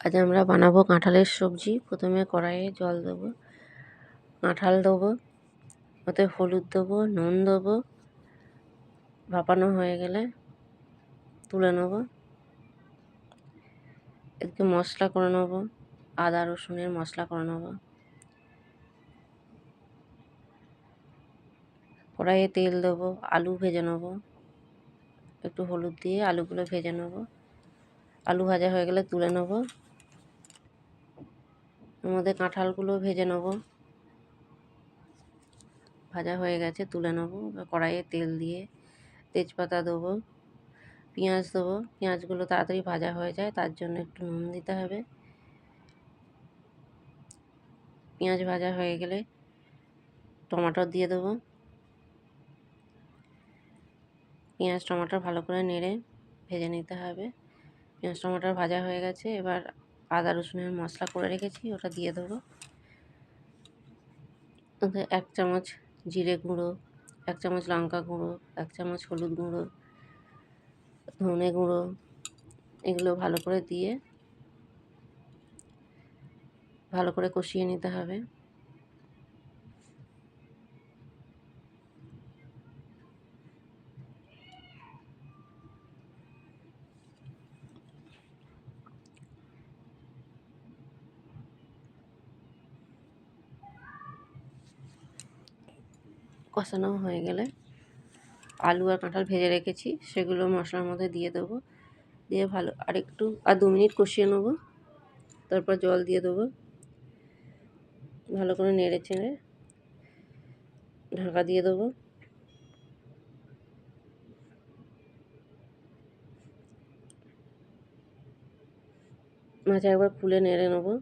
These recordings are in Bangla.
আজ আমরা বানাবো কাঁঠালের সবজি। প্রথমে কড়াইয়ে জল দেবো, কাঁঠাল দেবো, ওতে হলুদ দেবো, নুন দেবো। ভাপানো হয়ে গেলে তুলে নেবো। এদিকে মশলা করে নেবো, আদা রসুনের মশলা করে নেবো। কড়াইয়ে তেল দেবো, আলু ভেজে নেবো, একটু হলুদ দিয়ে আলুগুলো ভেজে নেবো। আলু ভাজা হয়ে গেলে তুলে নেবো। এর মধ্যে কাঁঠালগুলো ভেজে নেবো। ভাজা হয়ে গেছে, তুলে নেবো। কড়াইয়ে তেল দিয়ে তেজপাতা দেবো, পেঁয়াজ দেবো। পেঁয়াজগুলো তাড়াতাড়ি ভাজা হয়ে যায়, তার জন্য একটু নুন দিতে হবে। পেঁয়াজ ভাজা হয়ে গেলে টমেটো দিয়ে দেবো। পেঁয়াজ টমেটো ভালো করে নেড়ে ভেজে নিতে হবে। পেঁয়াজ টমেটো ভাজা হয়ে গেছে, এবার আদা রসুনের মশলা করে রেখেছি, ওটা দিয়ে দেবো। ওতে 1 চামচ জিরে গুঁড়ো, 1 চামচ লঙ্কা গুঁড়ো, 1 চামচ হলুদ গুঁড়ো, ধনে গুঁড়ো, এগুলো ভালো করে দিয়ে ভালো করে কষিয়ে নিতে হবে। কষানো হয়ে গেলে আলু আর কাঁঠাল ভেজে রেখেছি, সেগুলো মশলার মধ্যে দিয়ে দেবো। দিয়ে ভালো আর 2 মিনিট কষিয়ে নেবো। তারপর জল দিয়ে দেবো। ভালো করে নেড়ে চেড়ে ঢাকা দিয়ে দেবো। মাঝে একবার খুলে নেড়ে নেবো।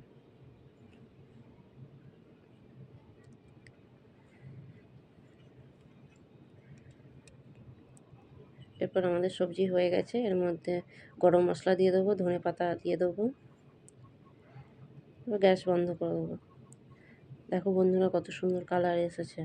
এরপর আমাদের সবজি হয়ে গেছে। এর মধ্যে গরম মশলা দিয়ে দেবো, ধনে পাতা দিয়ে দেবো। এবার গ্যাস বন্ধ করে দেবো। দেখো বন্ধুরা, কত সুন্দর কালার এসেছে।